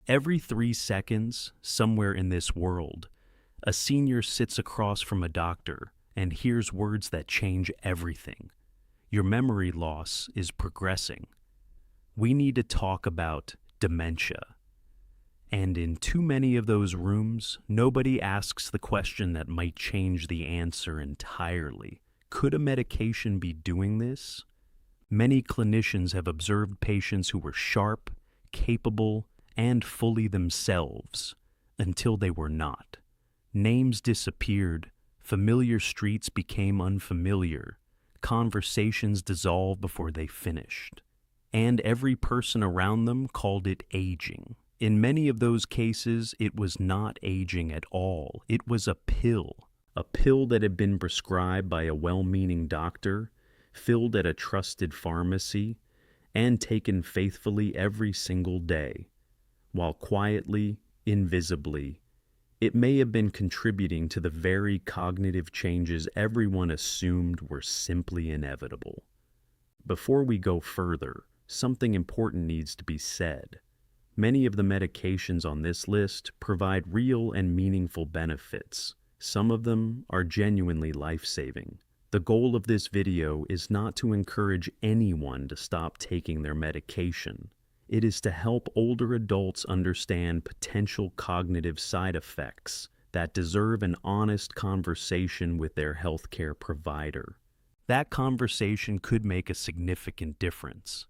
Every 3 seconds, somewhere in this world, a senior sits across from a doctor and hears words that change everything. Your memory loss is progressing. We need to talk about dementia. And in too many of those rooms, nobody asks the question that might change the answer entirely. Could a medication be doing this? Many clinicians have observed patients who were sharp, capable, and fully themselves until they were not. Names disappeared, familiar streets became unfamiliar, conversations dissolved before they finished, and every person around them called it aging. In many of those cases, it was not aging at all. It was a pill that had been prescribed by a well-meaning doctor, filled at a trusted pharmacy, and taken faithfully every single day, while quietly, invisibly, it may have been contributing to the very cognitive changes everyone assumed were simply inevitable. Before we go further, something important needs to be said. Many of the medications on this list provide real and meaningful benefits. Some of them are genuinely life-saving. The goal of this video is not to encourage anyone to stop taking their medication. It is to help older adults understand potential cognitive side effects that deserve an honest conversation with their healthcare provider. That conversation could make a significant difference.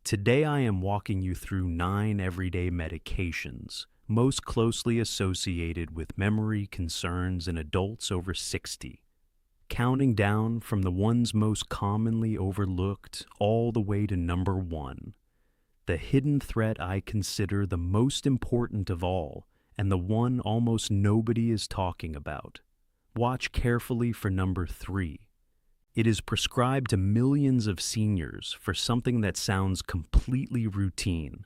Today I am walking you through 9 everyday medications most closely associated with memory concerns in adults over 60, counting down from the ones most commonly overlooked all the way to number 1. The hidden threat I consider the most important of all, and the one almost nobody is talking about. Watch carefully for number 3. It is prescribed to millions of seniors for something that sounds completely routine,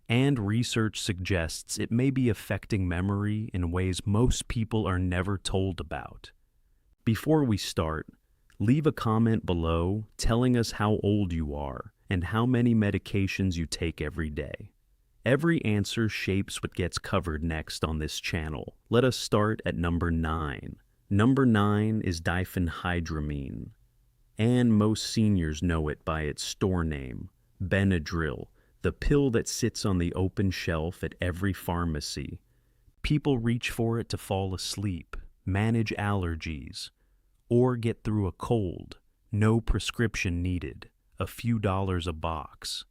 and research suggests it may be affecting memory in ways most people are never told about. Before we start, leave a comment below telling us how old you are and how many medications you take every day. Every answer shapes what gets covered next on this channel. Let us start at number 9. Number 9 is diphenhydramine, and most seniors know it by its store name, Benadryl, the pill that sits on the open shelf at every pharmacy. People reach for it to fall asleep, manage allergies, or get through a cold. No prescription needed, a few dollars a box.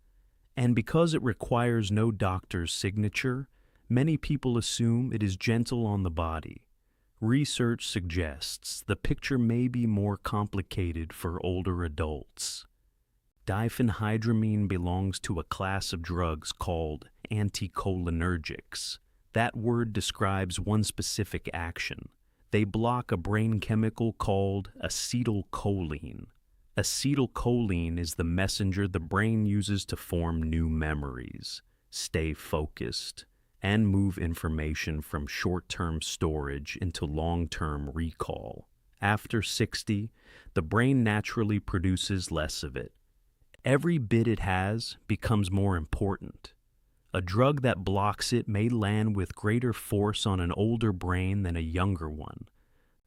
And because it requires no doctor's signature, many people assume it is gentle on the body. Research suggests the picture may be more complicated for older adults. Diphenhydramine belongs to a class of drugs called anticholinergics. That word describes one specific action. They block a brain chemical called acetylcholine. Acetylcholine is the messenger the brain uses to form new memories, stay focused, and move information from short-term storage into long-term recall. After 60, the brain naturally produces less of it. Every bit it has becomes more important. A drug that blocks it may land with greater force on an older brain than a younger one.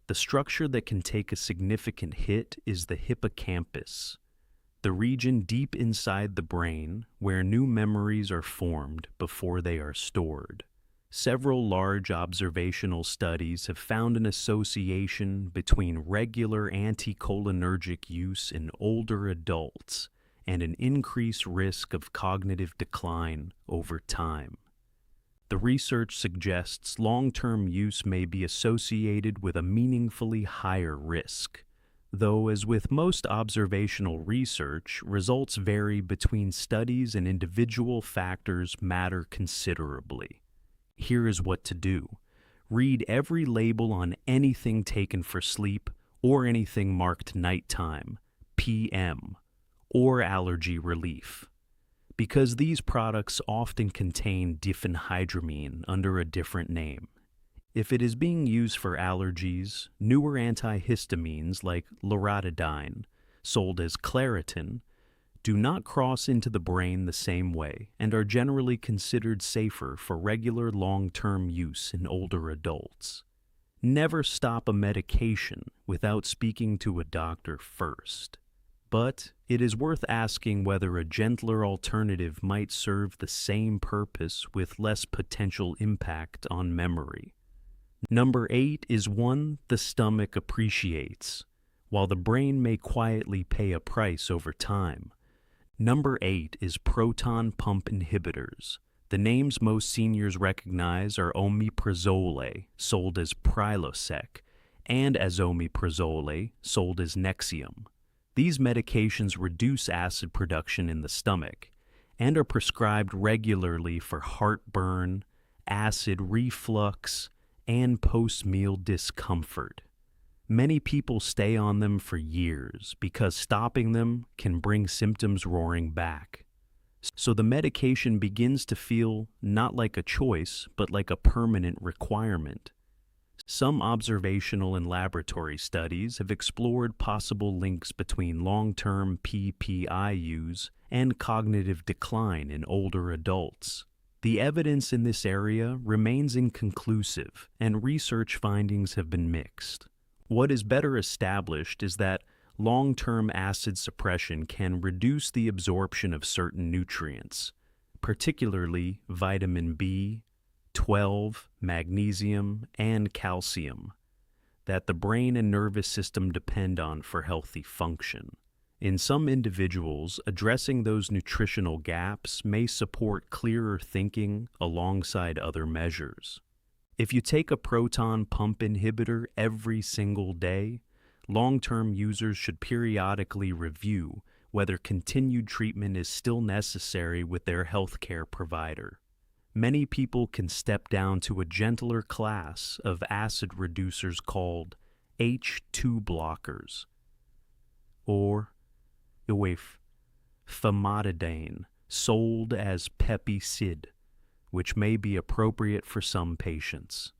The structure that can take a significant hit is the hippocampus, the region deep inside the brain where new memories are formed before they are stored. Several large observational studies have found an association between regular anticholinergic use in older adults and an increased risk of cognitive decline over time. The research suggests long-term use may be associated with a meaningfully higher risk, though as with most observational research, results vary between studies and individual factors matter considerably. Here is what to do. Read every label on anything taken for sleep or anything marked nighttime, PM, or allergy relief, because these products often contain diphenhydramine under a different name. If it is being used for allergies, newer antihistamines like loratadine, sold as Claritin, do not cross into the brain the same way and are generally considered safer for regular long-term use in older adults. Never stop a medication without speaking to a doctor first. But it is worth asking whether a gentler alternative might serve the same purpose with less potential impact on memory. Number 8 is one the stomach appreciates, while the brain may quietly pay a price over time. Number 8 is proton pump inhibitors. The names most seniors recognize are omeprazole, sold as Prilosec, and esomeprazole, sold as Nexium. These medications reduce acid production in the stomach and are prescribed regularly for heartburn, acid reflux, and post-meal discomfort. Many people stay on them for years because stopping them can bring symptoms roaring back. So the medication begins to feel not like a choice, but like a permanent requirement. Some observational and laboratory studies have explored possible links between long-term PPI use and cognitive decline in older adults. The evidence in this area remains inconclusive, and research findings have been mixed. What is better established is that long-term acid suppression can reduce the absorption of certain nutrients, particularly vitamin B12, magnesium, and calcium, that the brain and nervous system depend on for healthy function. In some individuals, addressing those nutritional gaps may support clearer thinking alongside other measures. If you take a proton pump inhibitor every single day, long-term users should periodically review whether continued treatment is still necessary with their healthcare provider. Many people can step down to a gentler class of acid reducers called H2 blockers, or famotidine, sold as Pepicid, which may be appropriate for some patients.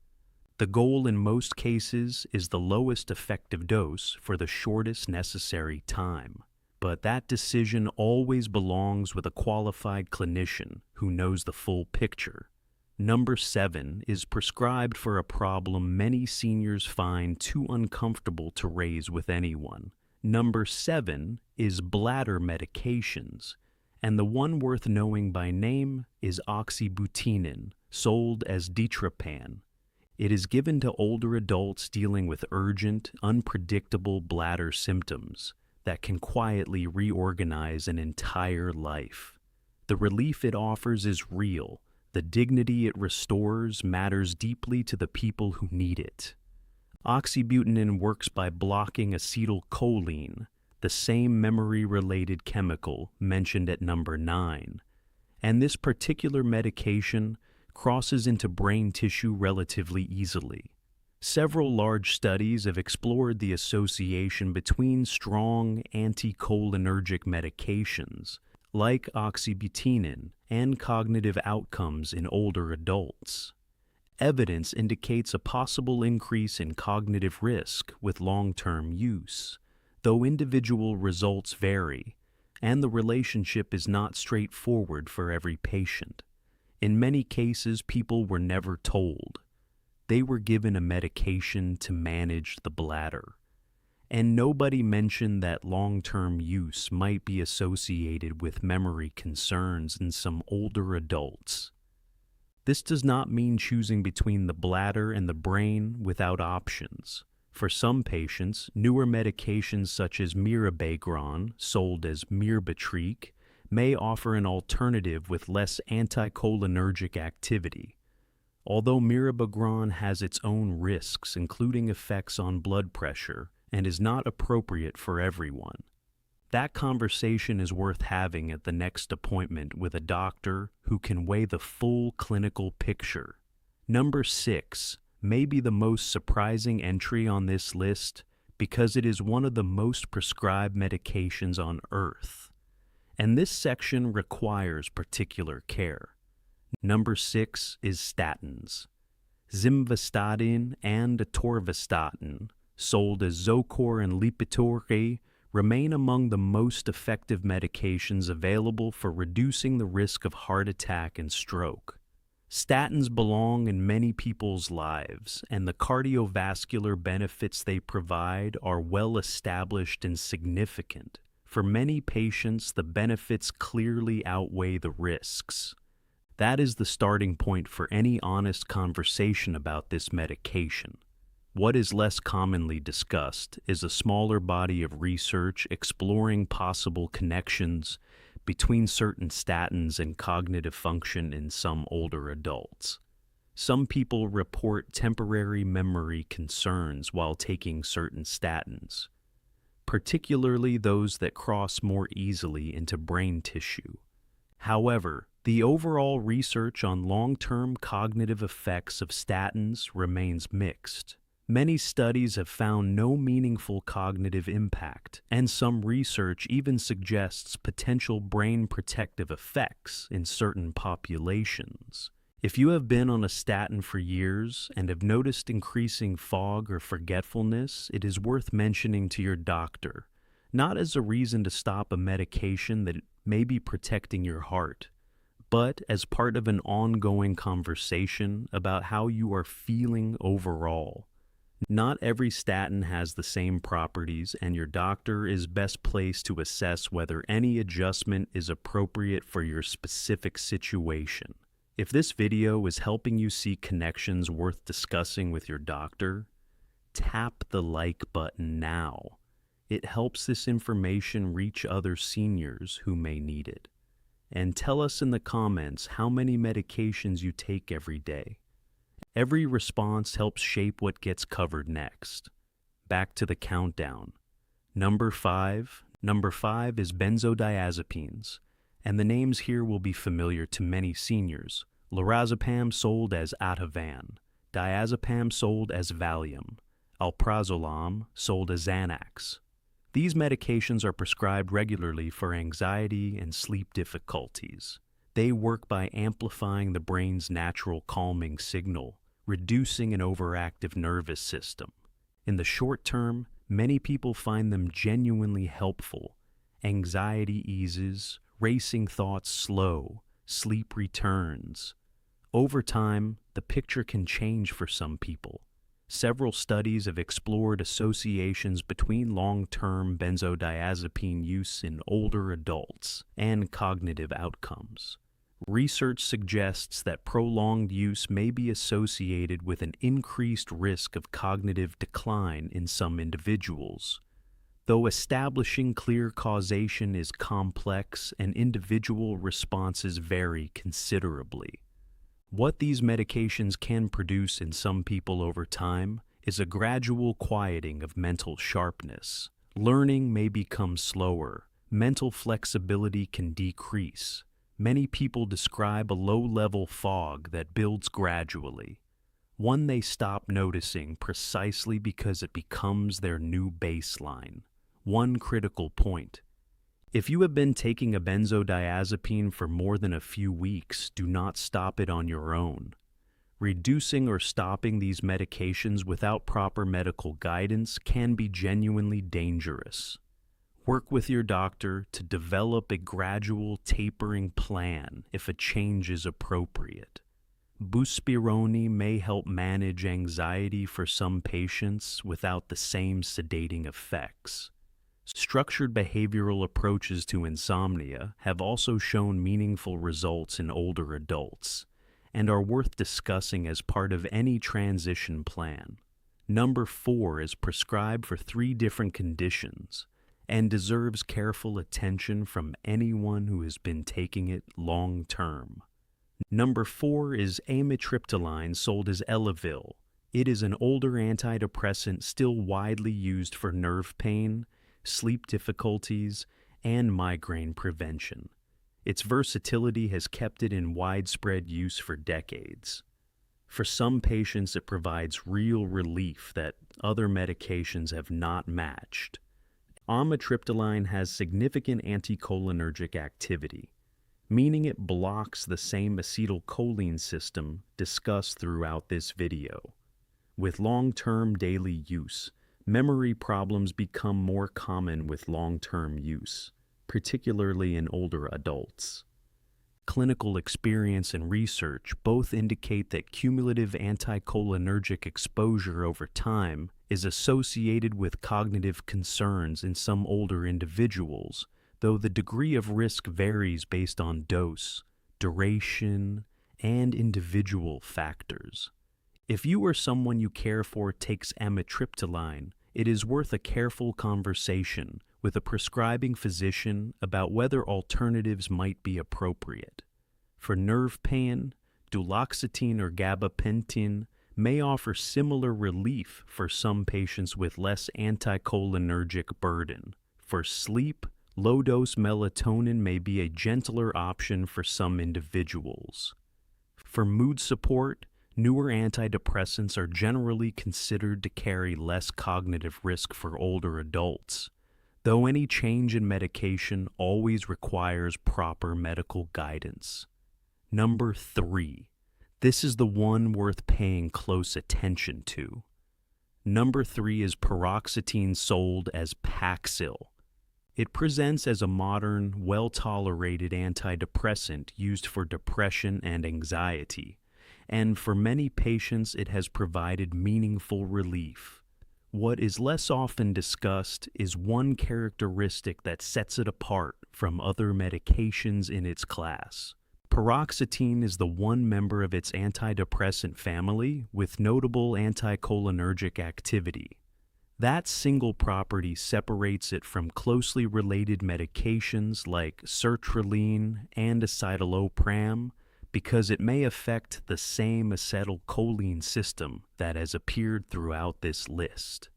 The goal in most cases is the lowest effective dose for the shortest necessary time, but that decision always belongs with a qualified clinician who knows the full picture. Number 7 is prescribed for a problem many seniors find too uncomfortable to raise with anyone. Number 7 is bladder medications, and the one worth knowing by name is oxybutynin, sold as Ditropan. It is given to older adults dealing with urgent, unpredictable bladder symptoms that can quietly reorganize an entire life. The relief it offers is real. The dignity it restores matters deeply to the people who need it. Oxybutynin works by blocking acetylcholine, the same memory-related chemical mentioned at number 9, and this particular medication crosses into brain tissue relatively easily. Several large studies have explored the association between strong anticholinergic medications like oxybutynin and cognitive outcomes in older adults. Evidence indicates a possible increase in cognitive risk with long-term use, though individual results vary, and the relationship is not straightforward for every patient. In many cases, people were never told. They were given a medication to manage the bladder, and nobody mentioned that long-term use might be associated with memory concerns in some older adults. This does not mean choosing between the bladder and the brain without options. For some patients, newer medications such as Mirabegron, sold as Mirbatreak, may offer an alternative with less anticholinergic activity. Although Mirabegron has its own risks, including effects on blood pressure, and is not appropriate for everyone. That conversation is worth having at the next appointment with a doctor who can weigh the full clinical picture. Number 6 may be the most surprising entry on this list because it is one of the most prescribed medications on Earth, and this section requires particular care. Number 6 is statins. Simvastatin and atorvastatin, sold as Zocor and Lipitor, remain among the most effective medications available for reducing the risk of heart attack and stroke. Statins belong in many people's lives, and the cardiovascular benefits they provide are well established and significant. For many patients, the benefits clearly outweigh the risks. That is the starting point for any honest conversation about this medication. What is less commonly discussed is a smaller body of research exploring possible connections between certain statins and cognitive function in some older adults. Some people report temporary memory concerns while taking certain statins, particularly those that cross more easily into brain tissue. However, the overall research on long-term cognitive effects of statins remains mixed. Many studies have found no meaningful cognitive impact, and some research even suggests potential brain protective effects in certain populations. If you have been on a statin for years and have noticed increasing fog or forgetfulness, it is worth mentioning to your doctor, not as a reason to stop a medication that may be protecting your heart, but as part of an ongoing conversation about how you are feeling overall. Not every statin has the same properties, and your doctor is best placed to assess whether any adjustment is appropriate for your specific situation. If this video is helping you see connections worth discussing with your doctor, tap the like button now. It helps this information reach other seniors who may need it. And tell us in the comments how many medications you take every day. Every response helps shape what gets covered next. Back to the countdown. Number 5 is benzodiazepines, and the names here will be familiar to many seniors. Lorazepam sold as Ativan, diazepam sold as Valium, alprazolam sold as Xanax. These medications are prescribed regularly for anxiety and sleep difficulties. They work by amplifying the brain's natural calming signal, reducing an overactive nervous system. In the short term, many people find them genuinely helpful. Anxiety eases, racing thoughts slow, sleep returns. Over time, the picture can change for some people. Several studies have explored associations between long-term benzodiazepine use in older adults and cognitive outcomes. Research suggests that prolonged use may be associated with an increased risk of cognitive decline in some individuals. Though establishing clear causation is complex and individual responses vary considerably. What these medications can produce in some people over time is a gradual quieting of mental sharpness. Learning may become slower. Mental flexibility can decrease. Many people describe a low-level fog that builds gradually, one they stop noticing precisely because it becomes their new baseline. One critical point. If you have been taking a benzodiazepine for more than a few weeks, do not stop it on your own. Reducing or stopping these medications without proper medical guidance can be genuinely dangerous. Work with your doctor to develop a gradual tapering plan if a change is appropriate. Buspirone may help manage anxiety for some patients without the same sedating effects. Structured behavioral approaches to insomnia have also shown meaningful results in older adults and are worth discussing as part of any transition plan. Number 4 is prescribed for 3 different conditions and deserves careful attention from anyone who has been taking it long term. Number 4 is amitriptyline, sold as Elavil. It is an older antidepressant still widely used for nerve pain, sleep difficulties, and migraine prevention. Its versatility has kept it in widespread use for decades. For some patients, it provides real relief that other medications have not matched. Amitriptyline has significant anticholinergic activity, meaning it blocks the same acetylcholine system discussed throughout this video. With long-term daily use, Memory problems become more common with long-term use, particularly in older adults. Clinical experience and research both indicate that cumulative anticholinergic exposure over time is associated with cognitive concerns in some older individuals, though the degree of risk varies based on dose, duration, and individual factors. If you or someone you care for takes amitriptyline, it is worth a careful conversation with a prescribing physician about whether alternatives might be appropriate. For nerve pain, duloxetine or gabapentin may offer similar relief for some patients with less anticholinergic burden. For sleep, low-dose melatonin may be a gentler option for some individuals. For mood support, newer antidepressants are generally considered to carry less cognitive risk for older adults, though any change in medication always requires proper medical guidance. Number 3. This is the one worth paying close attention to. Number 3 is paroxetine, sold as Paxil. It presents as a modern, well-tolerated antidepressant used for depression and anxiety, and for many patients it has provided meaningful relief. What is less often discussed is one characteristic that sets it apart from other medications in its class. Paroxetine is the one member of its antidepressant family with notable anticholinergic activity. That single property separates it from closely related medications like sertraline and escitalopram because it may affect the same acetylcholine system that has appeared throughout this list.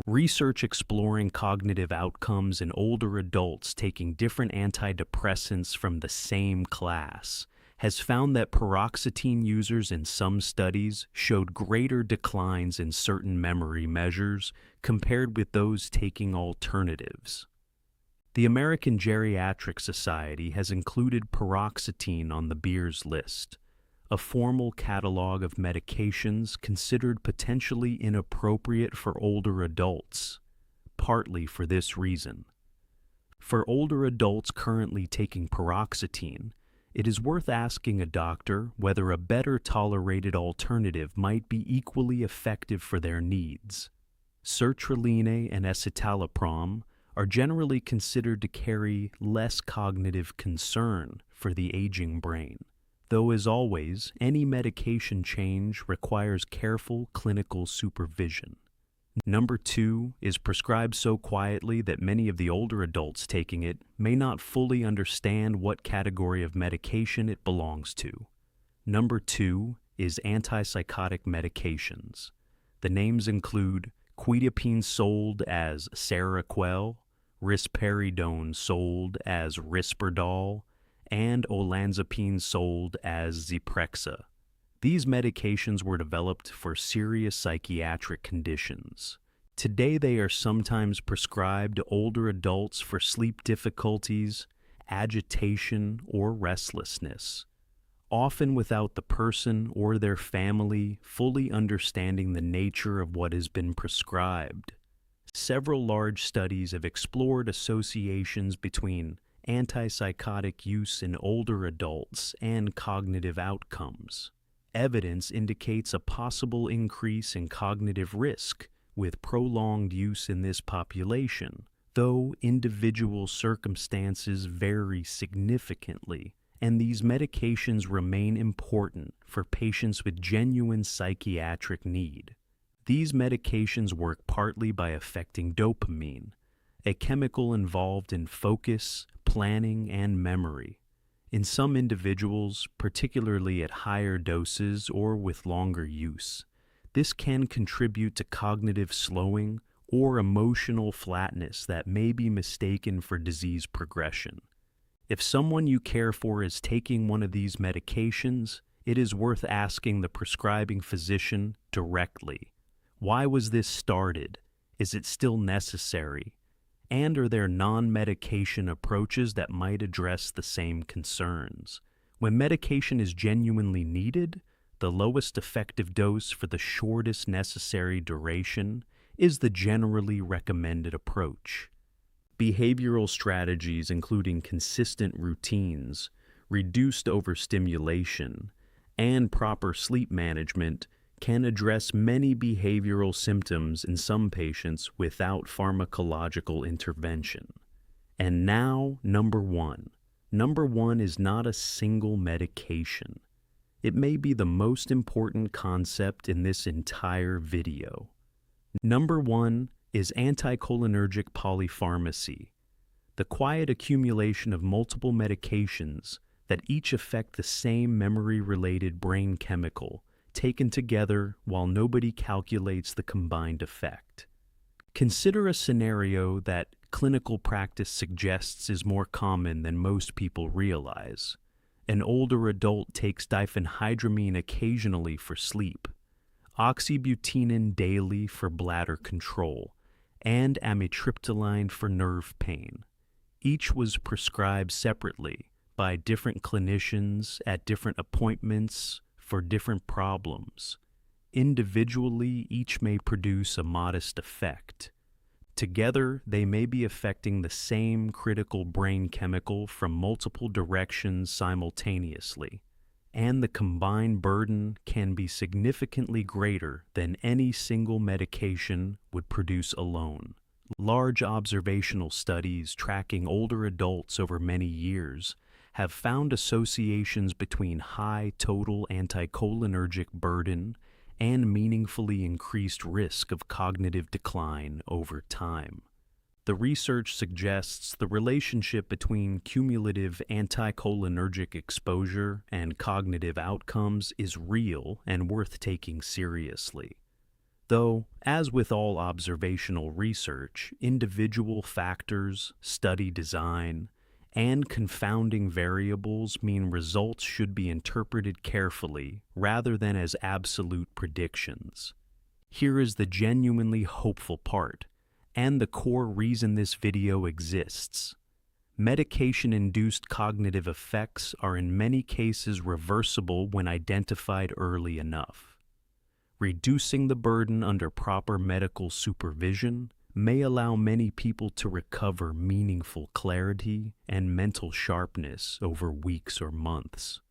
Research exploring cognitive outcomes in older adults taking different antidepressants from the same class has found that paroxetine users in some studies showed greater declines in certain memory measures compared with those taking alternatives. The American Geriatric Society has included paroxetine on the Beers list, a formal catalog of medications considered potentially inappropriate for older adults, partly for this reason. For older adults currently taking paroxetine, it is worth asking a doctor whether a better tolerated alternative might be equally effective for their needs. Sertraline and escitalopram are generally considered to carry less cognitive concern for the aging brain, though as always, any medication change requires careful clinical supervision. Number 2 is prescribed so quietly that many of the older adults taking it may not fully understand what category of medication it belongs to. Number 2 is antipsychotic medications. The names include quetiapine, sold as Seroquel, risperidone, sold as Risperdal, and olanzapine, sold as Zyprexa. These medications were developed for serious psychiatric conditions. Today they are sometimes prescribed to older adults for sleep difficulties, agitation, or restlessness, often without the person or their family fully understanding the nature of what has been prescribed. Several large studies have explored associations between antipsychotic use in older adults and cognitive outcomes. Evidence indicates a possible increase in cognitive risk with prolonged use in this population, though individual circumstances vary significantly, and these medications remain important for patients with genuine psychiatric need. These medications work partly by affecting dopamine, a chemical involved in focus, planning, and memory. In some individuals, particularly at higher doses or with longer use, this can contribute to cognitive slowing or emotional flatness that may be mistaken for disease progression. If someone you care for is taking one of these medications, it is worth asking the prescribing physician directly. Why was this started? Is it still necessary? And are there non-medication approaches that might address the same concerns? When medication is genuinely needed, the lowest effective dose for the shortest necessary duration, is the generally recommended approach. Behavioral strategies including consistent routines, reduced overstimulation, and proper sleep management can address many behavioral symptoms in some patients without pharmacological intervention. And now, number one. Number one is not a single medication. It may be the most important concept in this entire video. Number one is anticholinergic polypharmacy, the quiet accumulation of multiple medications that each affect the same memory-related brain chemical, taken together while nobody calculates the combined effect. Consider a scenario that clinical practice suggests is more common than most people realize. An older adult takes diphenhydramine occasionally for sleep, oxybutynin daily for bladder control, and amitriptyline for nerve pain. Each was prescribed separately by different clinicians at different appointments for different problems. Individually, each may produce a modest effect. Together, they may be affecting the same critical brain chemical from multiple directions simultaneously, and the combined burden can be significantly greater than any single medication would produce alone. Large observational studies tracking older adults over many years have found associations between high total anticholinergic burden and meaningfully increased risk of cognitive decline over time. The research suggests the relationship between cumulative anticholinergic exposure and cognitive outcomes is real and worth taking seriously. Though, as with all observational research, individual factors, study design, and confounding variables mean results should be interpreted carefully rather than as absolute predictions. Here is the genuinely hopeful part, and the core reason this video exists. Medication-induced cognitive effects are in many cases reversible when identified early enough. Reducing the burden under proper medical supervision may allow many people to recover meaningful clarity and mental sharpness over weeks or months.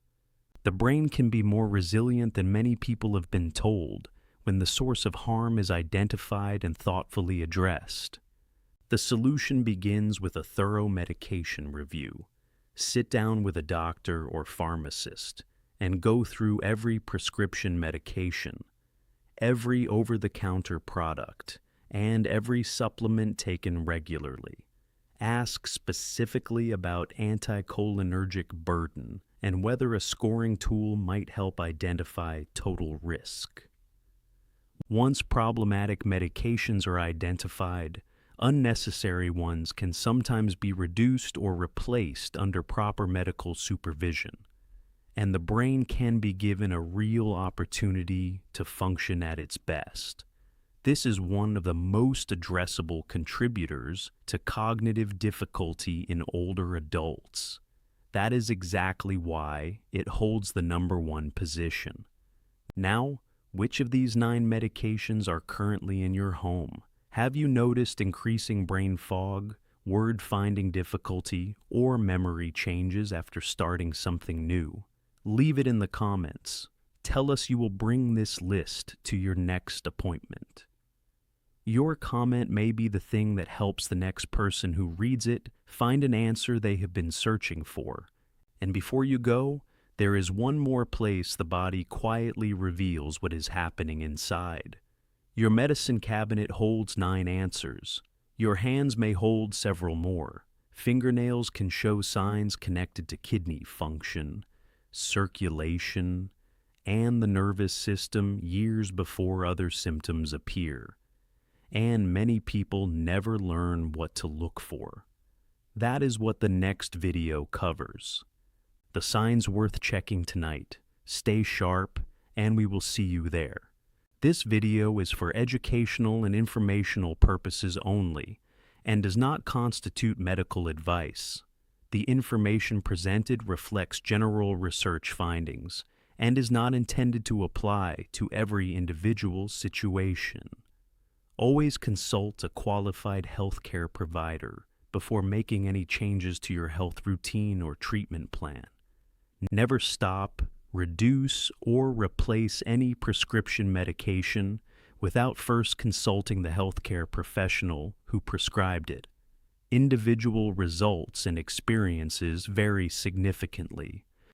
The brain can be more resilient than many people have been told when the source of harm is identified and thoughtfully addressed. The solution begins with a thorough medication review. Sit down with a doctor or pharmacist and go through every prescription medication, every over-the-counter product, and every supplement taken regularly. Ask specifically about anticholinergic burden and whether a scoring tool might help identify total risk. Once problematic medications are identified, unnecessary ones can sometimes be reduced or replaced under proper medical supervision, and the brain can be given a real opportunity to function at its best. This is one of the most addressable contributors to cognitive difficulty in older adults. That is exactly why it holds the number one position. Now, which of these 9 medications are currently in your home? Have you noticed increasing brain fog, word-finding difficulty, or memory changes after starting something new? Leave it in the comments. Tell us you will bring this list to your next appointment. Your comment may be the thing that helps the next person who reads it find an answer they have been searching for. And before you go, there is one more place the body quietly reveals what is happening inside. Your medicine cabinet holds 9 answers. Your hands may hold several more. Fingernails can show signs connected to kidney function, circulation, and the nervous system years before other symptoms appear. And many people never learn what to look for. That is what the next video covers. The signs worth checking tonight. Stay sharp, and we will see you there. This video is for educational and informational purposes only, and does not constitute medical advice. The information presented reflects general research findings, and is not intended to apply to every individual situation. Always consult a qualified healthcare provider before making any changes to your health routine or treatment plan. Never stop, reduce, or replace any prescription medication without first consulting the healthcare professional who prescribed it. Individual results and experiences vary significantly,